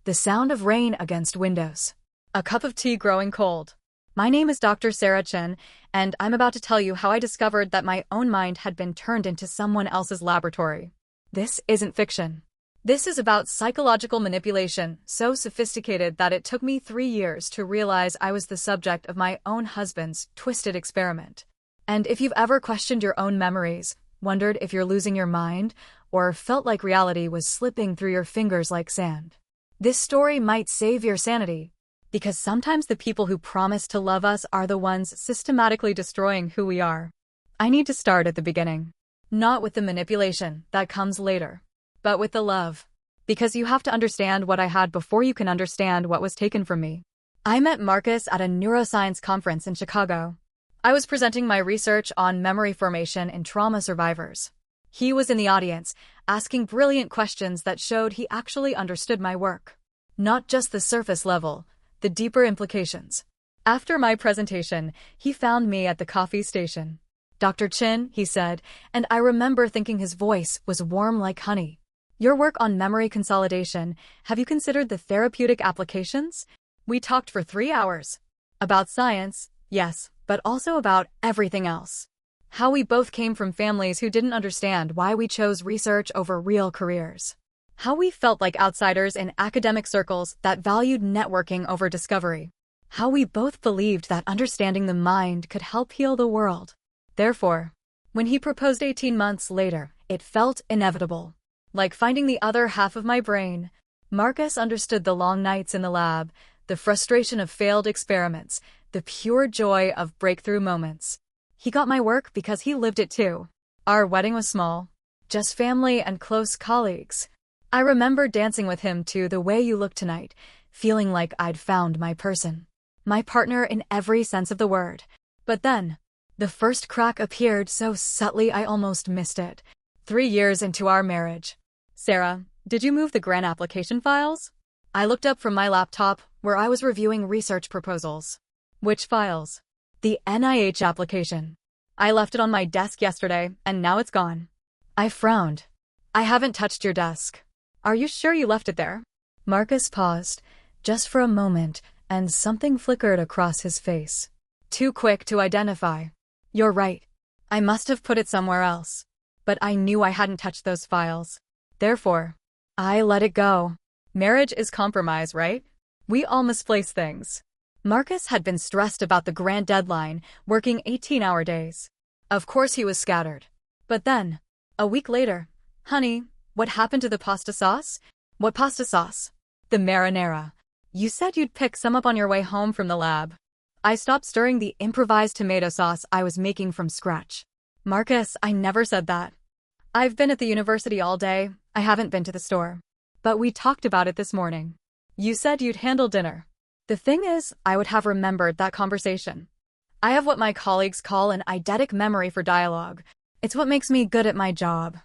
The sound of rain against windows. A cup of tea growing cold. My name is Dr. Sarah Chen, and I'm about to tell you how I discovered that my own mind had been turned into someone else's laboratory. This isn't fiction. This is about psychological manipulation, so sophisticated that it took me 3 years to realize I was the subject of my own husband's twisted experiment. And if you've ever questioned your own memories, wondered if you're losing your mind, or felt like reality was slipping through your fingers like sand, this story might save your sanity. Because sometimes the people who promise to love us are the ones systematically destroying who we are. I need to start at the beginning. Not with the manipulation, that comes later, but with the love. Because you have to understand what I had before you can understand what was taken from me. I met Marcus at a neuroscience conference in Chicago. I was presenting my research on memory formation in trauma survivors. He was in the audience, asking brilliant questions that showed he actually understood my work. Not just the surface level, the deeper implications. After my presentation, he found me at the coffee station. "Dr. Chin," he said, and I remember thinking his voice was warm like honey. "Your work on memory consolidation, have you considered the therapeutic applications?" We talked for 3 hours. About science, yes, but also about everything else. How we both came from families who didn't understand why we chose research over real careers. How we felt like outsiders in academic circles that valued networking over discovery. How we both believed that understanding the mind could help heal the world. Therefore, when he proposed 18 months later, it felt inevitable. Like finding the other half of my brain. Marcus understood the long nights in the lab, the frustration of failed experiments, the pure joy of breakthrough moments. He got my work because he lived it too. Our wedding was small. Just family and close colleagues. I remember dancing with him to "The Way You Look Tonight," feeling like I'd found my person. My partner in every sense of the word. But then, the first crack appeared so subtly I almost missed it. 3 years into our marriage. "Sarah, did you move the grant application files?" I looked up from my laptop, where I was reviewing research proposals. "Which files?" "The NIH application. I left it on my desk yesterday, and now it's gone." I frowned. "I haven't touched your desk. Are you sure you left it there?" Marcus paused, just for a moment, and something flickered across his face. Too quick to identify. "You're right. I must have put it somewhere else. But I knew I hadn't touched those files. Therefore, I let it go." Marriage is compromise, right? We all misplace things. Marcus had been stressed about the grant deadline, working 18-hour days. Of course he was scattered. But then, a week later, "Honey, what happened to the pasta sauce?" "What pasta sauce?" "The marinara. You said you'd pick some up on your way home from the lab." I stopped stirring the improvised tomato sauce I was making from scratch. "Marcus, I never said that. I've been at the university all day. I haven't been to the store. But we talked about it this morning. You said you'd handle dinner." The thing is, I would have remembered that conversation. I have what my colleagues call an eidetic memory for dialogue. It's what makes me good at my job.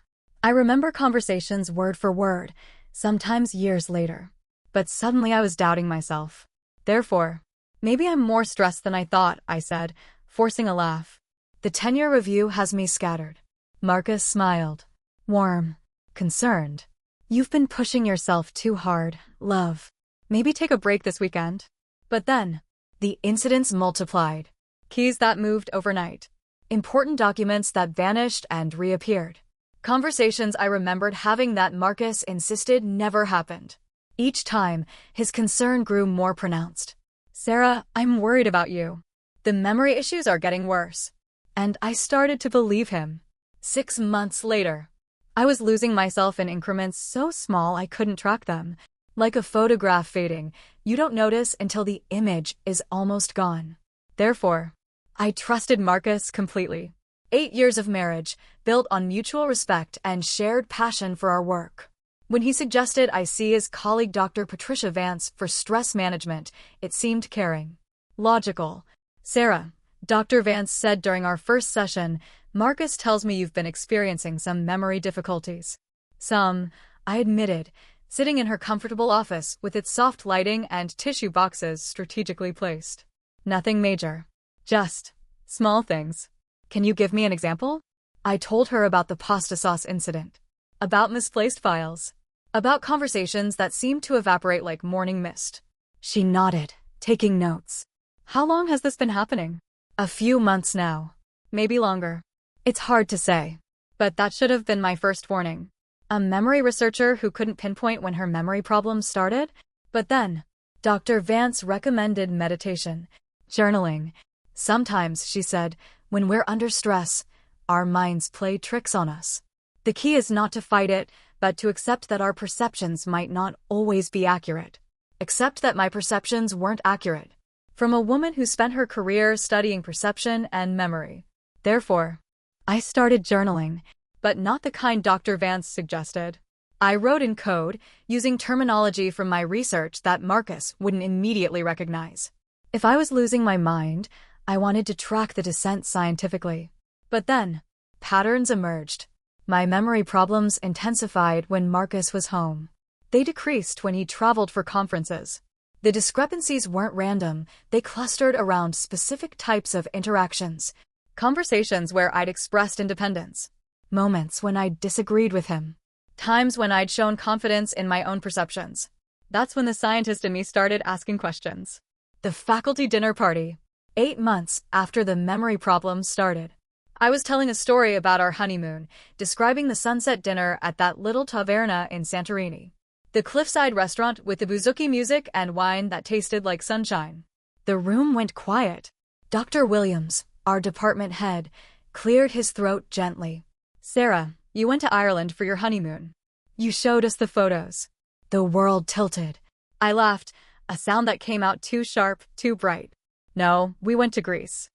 I remember conversations word for word, sometimes years later. But suddenly I was doubting myself. Therefore, maybe I'm more stressed than I thought, I said, forcing a laugh. "The tenure review has me scattered." Marcus smiled. Warm. Concerned. "You've been pushing yourself too hard, love. Maybe take a break this weekend." But then, the incidents multiplied. Keys that moved overnight. Important documents that vanished and reappeared. Conversations I remembered having that Marcus insisted never happened. Each time, his concern grew more pronounced. "Sarah, I'm worried about you. The memory issues are getting worse." And I started to believe him. 6 months later, I was losing myself in increments so small I couldn't track them. Like a photograph fading, you don't notice until the image is almost gone. Therefore, I trusted Marcus completely. 8 years of marriage, built on mutual respect and shared passion for our work. When he suggested I see his colleague Dr. Patricia Vance for stress management, it seemed caring. Logical. "Sarah," Dr. Vance said during our first session, "Marcus tells me you've been experiencing some memory difficulties." "Some," I admitted, sitting in her comfortable office with its soft lighting and tissue boxes strategically placed. "Nothing major. Just small things." "Can you give me an example?" I told her about the pasta sauce incident. About misplaced files. About conversations that seemed to evaporate like morning mist. She nodded, taking notes. How long has this been happening? A few months now. Maybe longer. It's hard to say. But that should have been my first warning. A memory researcher who couldn't pinpoint when her memory problems started? But then, Dr. Vance recommended meditation, journaling. Sometimes, she said, when we're under stress, our minds play tricks on us. The key is not to fight it, but to accept that our perceptions might not always be accurate. Accept that my perceptions weren't accurate. From a woman who spent her career studying perception and memory. Therefore, I started journaling, but not the kind Dr. Vance suggested. I wrote in code, using terminology from my research that Marcus wouldn't immediately recognize. If I was losing my mind, I wanted to track the descent scientifically. But then, patterns emerged. My memory problems intensified when Marcus was home. They decreased when he traveled for conferences. The discrepancies weren't random, they clustered around specific types of interactions. Conversations where I'd expressed independence. Moments when I'd disagreed with him. Times when I'd shown confidence in my own perceptions. That's when the scientist in me started asking questions. The faculty dinner party. 8 months after the memory problems started. I was telling a story about our honeymoon, describing the sunset dinner at that little taverna in Santorini. The cliffside restaurant with the bouzouki music and wine that tasted like sunshine. The room went quiet. Dr. Williams, our department head, cleared his throat gently. Sarah, you went to Ireland for your honeymoon. You showed us the photos. The world tilted. I laughed, a sound that came out too sharp, too bright. No, we went to Greece.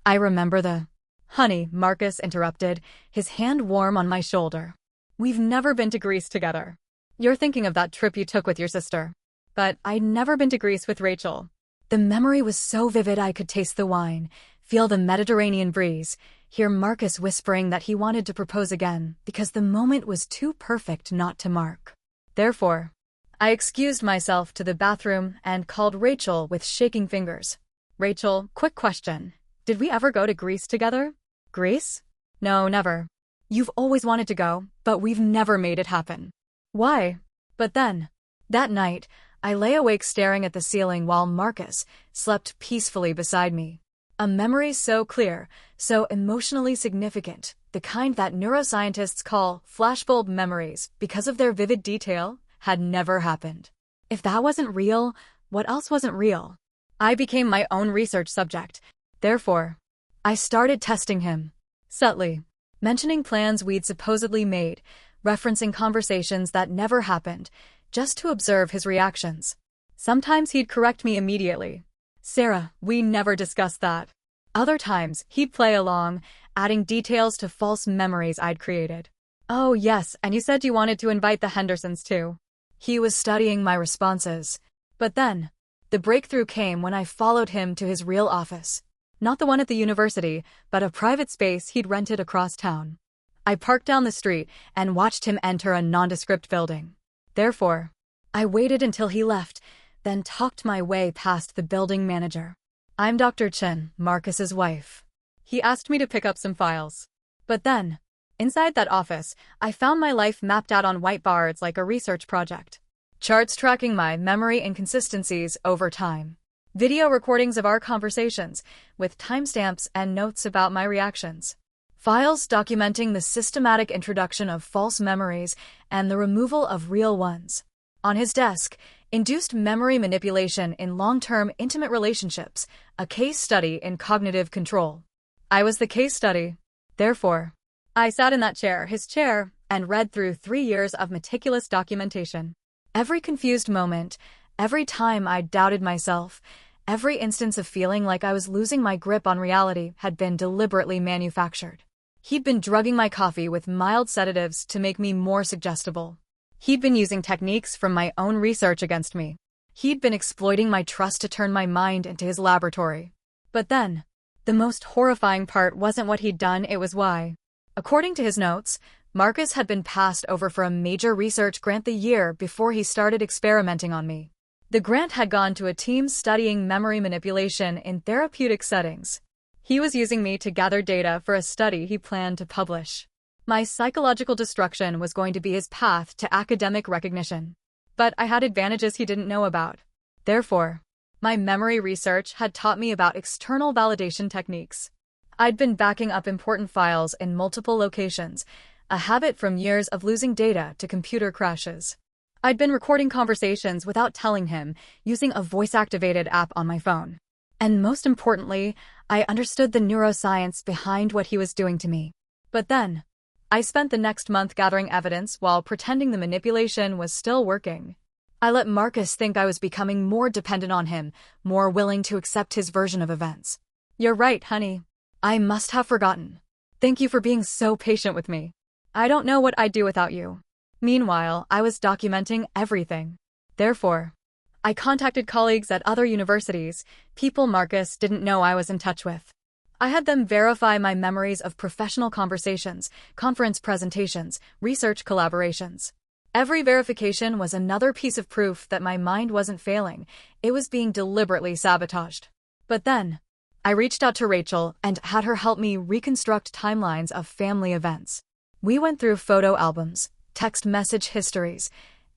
I remember the... Honey, Marcus interrupted, his hand warm on my shoulder. We've never been to Greece together. You're thinking of that trip you took with your sister. But I'd never been to Greece with Rachel. The memory was so vivid I could taste the wine, feel the Mediterranean breeze, hear Marcus whispering that he wanted to propose again because the moment was too perfect not to mark. Therefore, I excused myself to the bathroom and called Rachel with shaking fingers. Rachel, quick question. Did we ever go to Greece together? Greece? No, never. You've always wanted to go, but we've never made it happen. Why? But then, that night, I lay awake staring at the ceiling while Marcus slept peacefully beside me. A memory so clear, so emotionally significant, the kind that neuroscientists call flashbulb memories because of their vivid detail, had never happened. If that wasn't real, what else wasn't real? I became my own research subject. Therefore, I started testing him. Subtly, mentioning plans we'd supposedly made, referencing conversations that never happened, just to observe his reactions. Sometimes he'd correct me immediately. Sarah, we never discussed that. Other times, he'd play along, adding details to false memories I'd created. Oh yes, and you said you wanted to invite the Hendersons too. He was studying my responses. But then, the breakthrough came when I followed him to his real office. Not the one at the university, but a private space he'd rented across town. I parked down the street and watched him enter a nondescript building. Therefore, I waited until he left, then talked my way past the building manager. I'm Dr. Chen, Marcus's wife. He asked me to pick up some files. But then, inside that office, I found my life mapped out on whiteboards like a research project. Charts tracking my memory inconsistencies over time. Video recordings of our conversations, with timestamps and notes about my reactions. Files documenting the systematic introduction of false memories and the removal of real ones. On his desk, induced memory manipulation in long-term intimate relationships, a case study in cognitive control. I was the case study. Therefore, I sat in that chair, his chair, and read through 3 years of meticulous documentation. Every confused moment, every time I doubted myself, every instance of feeling like I was losing my grip on reality had been deliberately manufactured. He'd been drugging my coffee with mild sedatives to make me more suggestible. He'd been using techniques from my own research against me. He'd been exploiting my trust to turn my mind into his laboratory. But then, the most horrifying part wasn't what he'd done, it was why. According to his notes, Marcus had been passed over for a major research grant the year before he started experimenting on me. The grant had gone to a team studying memory manipulation in therapeutic settings. He was using me to gather data for a study he planned to publish. My psychological destruction was going to be his path to academic recognition. But I had advantages he didn't know about. Therefore, my memory research had taught me about external validation techniques. I'd been backing up important files in multiple locations, a habit from years of losing data to computer crashes. I'd been recording conversations without telling him, using a voice-activated app on my phone. And most importantly, I understood the neuroscience behind what he was doing to me. But then, I spent the next month gathering evidence while pretending the manipulation was still working. I let Marcus think I was becoming more dependent on him, more willing to accept his version of events. You're right, honey. I must have forgotten. Thank you for being so patient with me. I don't know what I'd do without you. Meanwhile, I was documenting everything. Therefore, I contacted colleagues at other universities, people Marcus didn't know I was in touch with. I had them verify my memories of professional conversations, conference presentations, research collaborations. Every verification was another piece of proof that my mind wasn't failing, it was being deliberately sabotaged. But then, I reached out to Rachel and had her help me reconstruct timelines of family events. We went through photo albums, text message histories,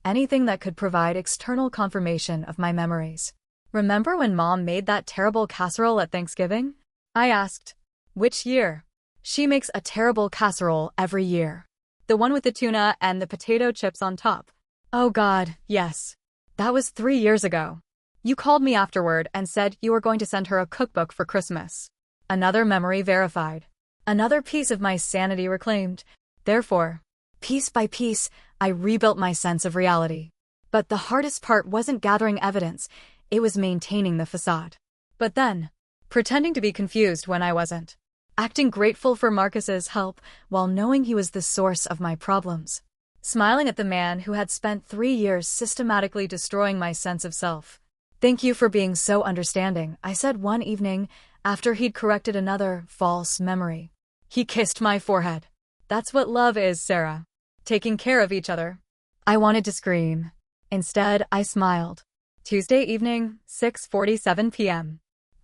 anything that could provide external confirmation of my memories. Remember when Mom made that terrible casserole at Thanksgiving? I asked. Which year? She makes a terrible casserole every year. The one with the tuna and the potato chips on top. Oh God, yes. That was 3 years ago. You called me afterward and said you were going to send her a cookbook for Christmas. Another memory verified. Another piece of my sanity reclaimed. Therefore, piece by piece, I rebuilt my sense of reality. But the hardest part wasn't gathering evidence, it was maintaining the facade. But then, pretending to be confused when I wasn't. Acting grateful for Marcus's help while knowing he was the source of my problems. Smiling at the man who had spent 3 years systematically destroying my sense of self. Thank you for being so understanding, I said one evening after he'd corrected another false memory. He kissed my forehead. That's what love is, Sarah. Taking care of each other. I wanted to scream. Instead, I smiled. Tuesday evening, 6:47 p.m.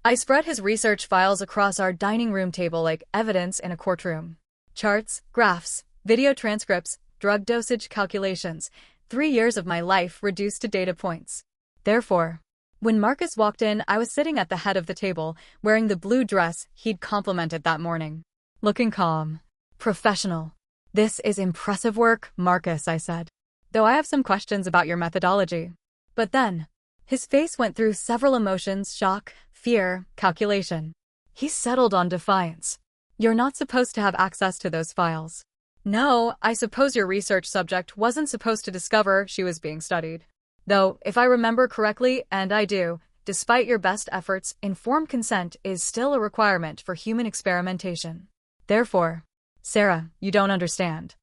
I spread his research files across our dining room table like evidence in a courtroom. Charts, graphs, video transcripts, drug dosage calculations, 3 years of my life reduced to data points. Therefore, when Marcus walked in, I was sitting at the head of the table, wearing the blue dress he'd complimented that morning. Looking calm. Professional. This is impressive work, Marcus, I said. Though I have some questions about your methodology. But then, his face went through several emotions: shock, fear, calculation. He settled on defiance. You're not supposed to have access to those files. No, I suppose your research subject wasn't supposed to discover she was being studied. Though, if I remember correctly, and I do, despite your best efforts, informed consent is still a requirement for human experimentation. Therefore, Sarah, you don't understand.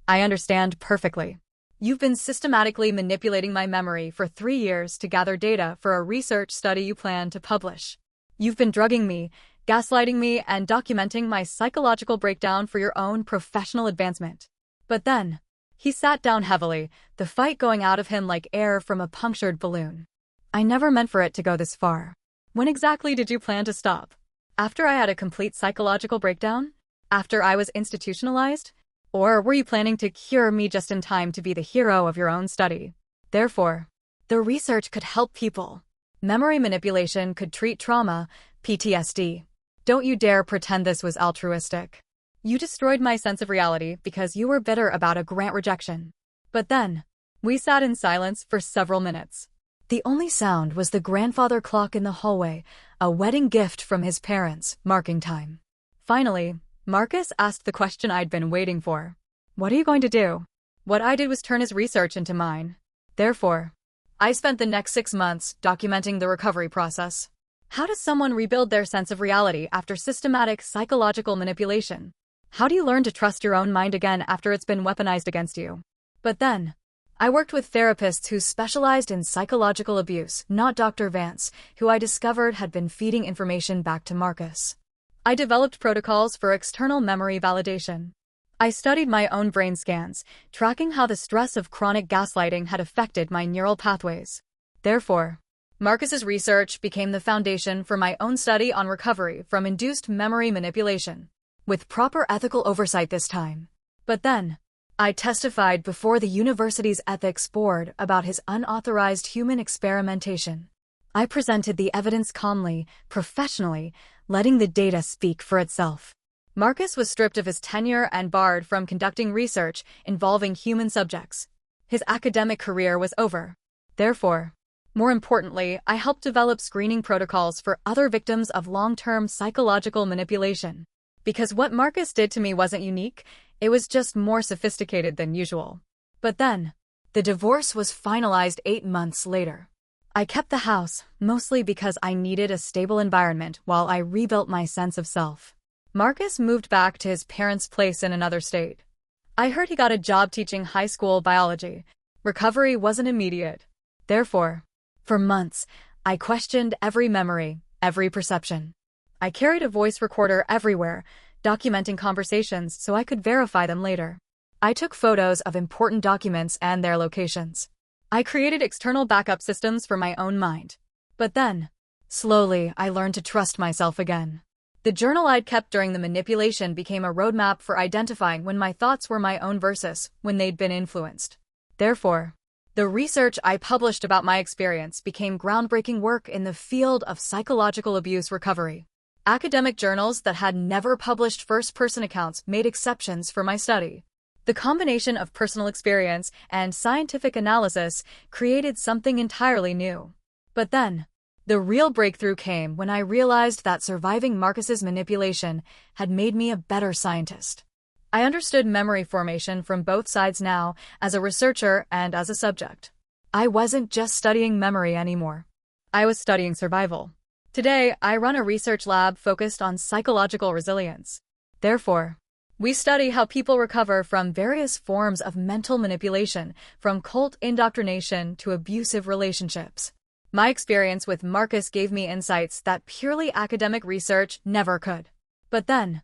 I understand perfectly. You've been systematically manipulating my memory for 3 years to gather data for a research study you plan to publish. You've been drugging me, gaslighting me, and documenting my psychological breakdown for your own professional advancement. But then, he sat down heavily, the fight going out of him like air from a punctured balloon. I never meant for it to go this far. When exactly did you plan to stop? After I had a complete psychological breakdown? After I was institutionalized? Or were you planning to cure me just in time to be the hero of your own study? Therefore, the research could help people. Memory manipulation could treat trauma, PTSD. Don't you dare pretend this was altruistic. You destroyed my sense of reality because you were bitter about a grant rejection. But then, we sat in silence for several minutes. The only sound was the grandfather clock in the hallway, a wedding gift from his parents, marking time. Finally, Marcus asked the question I'd been waiting for. What are you going to do? What I did was turn his research into mine. Therefore, I spent the next 6 months documenting the recovery process. How does someone rebuild their sense of reality after systematic psychological manipulation? How do you learn to trust your own mind again after it's been weaponized against you? But then, I worked with therapists who specialized in psychological abuse, not Dr. Vance, who I discovered had been feeding information back to Marcus. I developed protocols for external memory validation. I studied my own brain scans, tracking how the stress of chronic gaslighting had affected my neural pathways. Therefore, Marcus's research became the foundation for my own study on recovery from induced memory manipulation. With proper ethical oversight this time. But then, I testified before the university's ethics board about his unauthorized human experimentation. I presented the evidence calmly, professionally, letting the data speak for itself. Marcus was stripped of his tenure and barred from conducting research involving human subjects. His academic career was over. Therefore, more importantly, I helped develop screening protocols for other victims of long-term psychological manipulation. Because what Marcus did to me wasn't unique, it was just more sophisticated than usual. But then, the divorce was finalized 8 months later. I kept the house, mostly because I needed a stable environment while I rebuilt my sense of self. Marcus moved back to his parents' place in another state. I heard he got a job teaching high school biology. Recovery wasn't immediate. Therefore, for months, I questioned every memory, every perception. I carried a voice recorder everywhere, documenting conversations so I could verify them later. I took photos of important documents and their locations. I created external backup systems for my own mind. But then, slowly, I learned to trust myself again. The journal I'd kept during the manipulation became a roadmap for identifying when my thoughts were my own versus when they'd been influenced. Therefore, the research I published about my experience became groundbreaking work in the field of psychological abuse recovery. Academic journals that had never published first-person accounts made exceptions for my study. The combination of personal experience and scientific analysis created something entirely new. But then, the real breakthrough came when I realized that surviving Marcus's manipulation had made me a better scientist. I understood memory formation from both sides now, as a researcher and as a subject. I wasn't just studying memory anymore. I was studying survival. Today, I run a research lab focused on psychological resilience. Therefore, we study how people recover from various forms of mental manipulation, from cult indoctrination to abusive relationships. My experience with Marcus gave me insights that purely academic research never could. But then,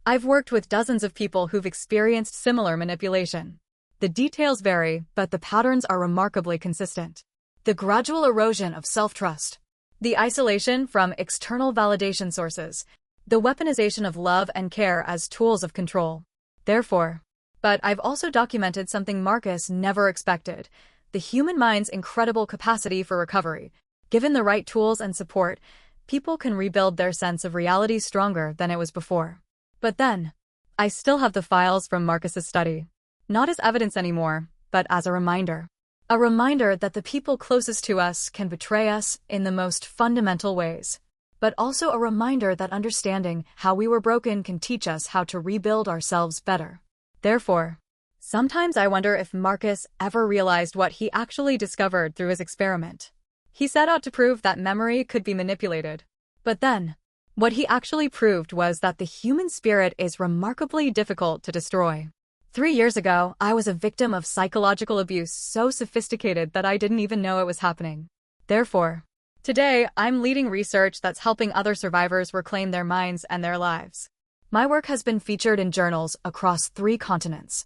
I've worked with dozens of people who've experienced similar manipulation. The details vary, but the patterns are remarkably consistent. The gradual erosion of self-trust, the isolation from external validation sources, the weaponization of love and care as tools of control. Therefore, but I've also documented something Marcus never expected: the human mind's incredible capacity for recovery. Given the right tools and support, people can rebuild their sense of reality stronger than it was before. But then, I still have the files from Marcus's study. Not as evidence anymore, but as a reminder. A reminder that the people closest to us can betray us in the most fundamental ways. But also a reminder that understanding how we were broken can teach us how to rebuild ourselves better. Therefore, sometimes I wonder if Marcus ever realized what he actually discovered through his experiment. He set out to prove that memory could be manipulated. But then, what he actually proved was that the human spirit is remarkably difficult to destroy. 3 years ago, I was a victim of psychological abuse so sophisticated that I didn't even know it was happening. Therefore, today, I'm leading research that's helping other survivors reclaim their minds and their lives. My work has been featured in journals across 3 continents.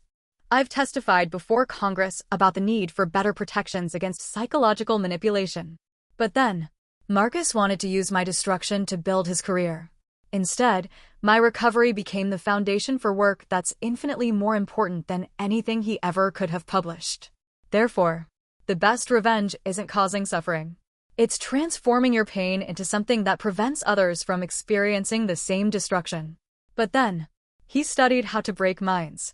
I've testified before Congress about the need for better protections against psychological manipulation. But then, Marcus wanted to use my destruction to build his career. Instead, my recovery became the foundation for work that's infinitely more important than anything he ever could have published. Therefore, the best revenge isn't causing suffering. It's transforming your pain into something that prevents others from experiencing the same destruction. But then, he studied how to break minds.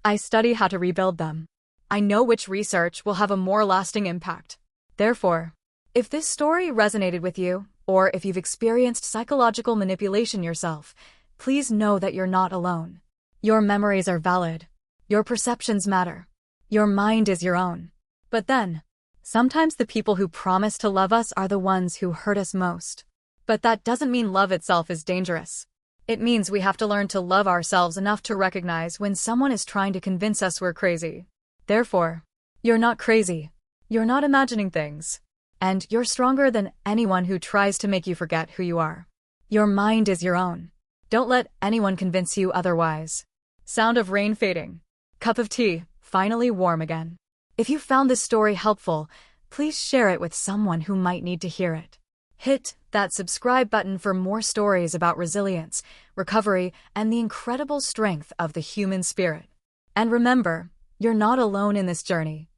I study how to rebuild them. I know which research will have a more lasting impact. Therefore, if this story resonated with you, or if you've experienced psychological manipulation yourself, please know that you're not alone. Your memories are valid. Your perceptions matter. Your mind is your own. But then, sometimes the people who promise to love us are the ones who hurt us most. But that doesn't mean love itself is dangerous. It means we have to learn to love ourselves enough to recognize when someone is trying to convince us we're crazy. Therefore, you're not crazy. You're not imagining things. And you're stronger than anyone who tries to make you forget who you are. Your mind is your own. Don't let anyone convince you otherwise. Sound of rain fading. Cup of tea, finally warm again. If you found this story helpful, please share it with someone who might need to hear it. Hit that subscribe button for more stories about resilience, recovery, and the incredible strength of the human spirit. And remember, you're not alone in this journey.